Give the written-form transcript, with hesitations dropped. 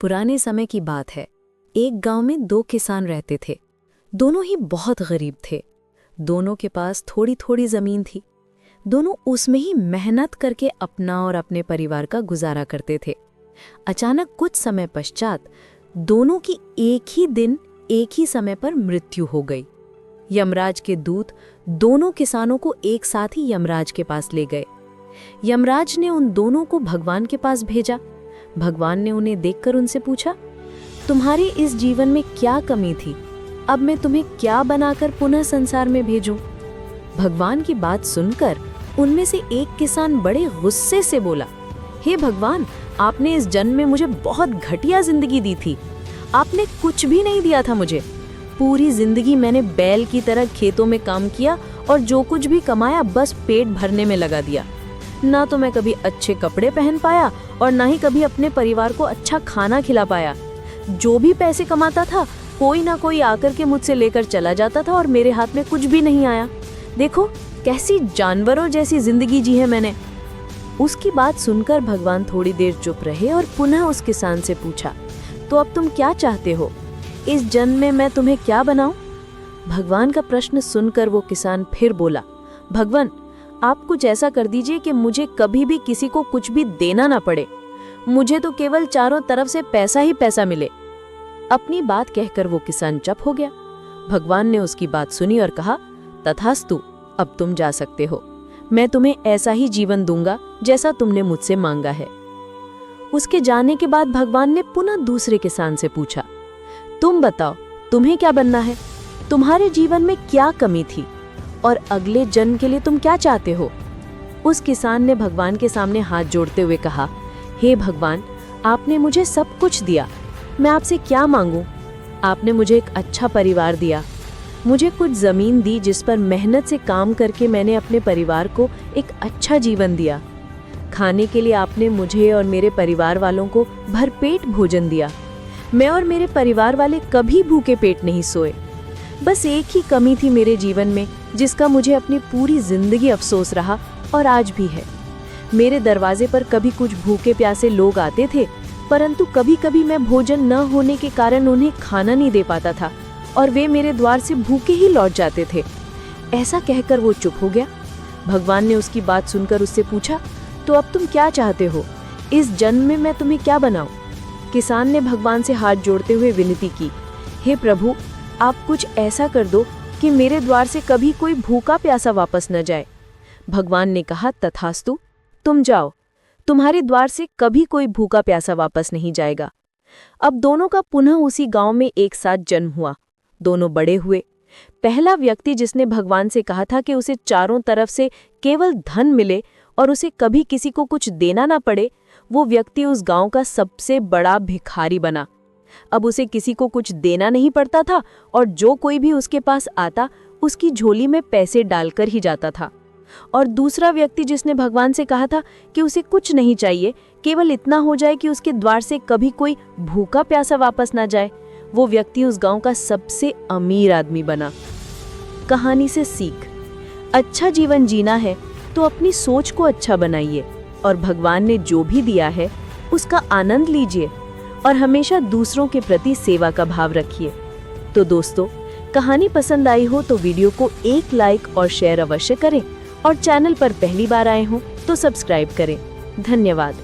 पुराने समय की बात है। एक गांव में दो किसान रहते थे। दोनों ही बहुत गरीब थे। दोनों के पास थोड़ी थोड़ी जमीन थी। दोनों उसमें ही मेहनत करके अपना और अपने परिवार का गुजारा करते थे। अचानक कुछ समय पश्चात दोनों की एक ही दिन एक ही समय पर मृत्यु हो गई। यमराज के दूत दोनों किसानों को एक साथ ही यमराज के पास ले गए। यमराज ने उन दोनों को भगवान के पास भेजा। भगवान ने उन्हें देखकर उनसे पूछा, तुम्हारे इस जीवन में क्या कमी थी? अब मैं तुम्हें क्या बनाकर पुनः संसार में भेजूं? भगवान की बात सुनकर उनमें से एक किसान बड़े गुस्से से बोला, हे भगवान, आपने इस जन्म में मुझे बहुत घटिया जिंदगी दी थी। आपने कुछ भी नहीं दिया था मुझे। पूरी जिंदगी मैंने बैल की तरह खेतों में काम किया और जो कुछ भी कमाया बस पेट भरने में लगा दिया। ना तो मैं कभी अच्छे कपड़े पहन पाया और ना ही कभी अपने परिवार को अच्छा खाना खिला पाया। जो भी पैसे कमाता था कोई ना कोई आकर के मुझसे लेकर चला जाता था और मेरे हाथ में कुछ भी नहीं आया। देखो कैसी जानवरों जैसी जिंदगी जी है मैंने। उसकी बात सुनकर भगवान थोड़ी देर चुप रहे और पुनः उस किसान से पूछा, तो अब तुम क्या चाहते हो? इस जन्म में मैं तुम्हें क्या बनाऊं? भगवान का प्रश्न सुनकर वो किसान फिर बोला, भगवान, आप कुछ ऐसा कर दीजिए कि मुझे कभी भी किसी को कुछ भी देना ना पड़े। मुझे तो केवल चारों तरफ से पैसा ही पैसा मिले। अपनी बात कहकर वो किसान चुप हो गया। भगवान ने उसकी बात सुनी और कहा, तथास्तु, अब तुम जा सकते हो। मैं तुम्हें ऐसा ही जीवन दूंगा जैसा तुमने मुझसे मांगा है। उसके जाने के बाद भगवान ने पुनः दूसरे किसान से पूछा, तुम बताओ, तुम्हें क्या बनना है? तुम्हारे जीवन में क्या कमी थी और अगले जन्म के लिए तुम क्या चाहते हो? उस किसान ने भगवान के सामने हाथ जोड़ते हुए कहा, हे भगवान, आपने मुझे सब कुछ दिया। मैं आपसे क्या मांगूं? आपने मुझे एक अच्छा परिवार दिया। मुझे कुछ जमीन दी जिस पर मेहनत से काम करके मैंने अपने परिवार को एक अच्छा जीवन दिया। खाने के लिए आपने मुझे और मेरे परिवार वालों को भरपेट भोजन दिया। मैं और मेरे परिवार वाले कभी भूखे पेट नहीं सोए। बस एक ही कमी थी मेरे जीवन में जिसका मुझे अपनी पूरी जिंदगी अफसोस रहा और आज भी है। मेरे दरवाजे पर कभी कुछ भूखे प्यासे लोग आते थे, परंतु कभी कभी मैं भोजन न होने के कारण उन्हें खाना नहीं दे पाता था और वे मेरे द्वार से भूखे ही लौट जाते थे। ऐसा कहकर वो चुप हो गया। भगवान ने उसकी बात सुनकर उससे पूछा, तो अब तुम क्या चाहते हो? इस जन्म में मैं तुम्हें क्या बनाऊं? किसान ने भगवान से हाथ जोड़ते हुए विनती की, हे प्रभु, आप कुछ ऐसा कर दो कि मेरे द्वार से कभी कोई भूखा प्यासा वापस न जाए। भगवान ने कहा, तथास्तु, तुम जाओ। तुम्हारे द्वार से कभी कोई भूखा प्यासा वापस नहीं जाएगा। अब दोनों का पुनः उसी गांव में एक साथ जन्म हुआ। दोनों बड़े हुए। पहला व्यक्ति जिसने भगवान से कहा था कि उसे चारों तरफ से केवल धन मिले और उसे कभी किसी को कुछ देना ना पड़े, वो व्यक्ति उस गांव का सबसे बड़ा भिखारी बना। अब उसे किसी को कुछ देना नहीं पड़ता था और जो कोई भी उसके पास आता उसकी झोली में पैसे डालकर ही जाता था। और दूसरा व्यक्ति जिसने भगवान से कहा था कि उसे कुछ नहीं चाहिए, केवल इतना हो जाए कि उसके द्वार से कभी कोई भूखा प्यासा वापस ना जाए, वो व्यक्ति उस गांव का सबसे अमीर आदमी बना। कहानी से सीख, अच्छा जीवन जीना है तो अपनी सोच को अच्छा बनाइए और भगवान ने जो भी दिया है उसका आनंद लीजिए और हमेशा दूसरों के प्रति सेवा का भाव रखिए। तो दोस्तों, कहानी पसंद आई हो तो वीडियो को एक लाइक और शेयर अवश्य करें और चैनल पर पहली बार आए हों तो सब्सक्राइब करें। धन्यवाद।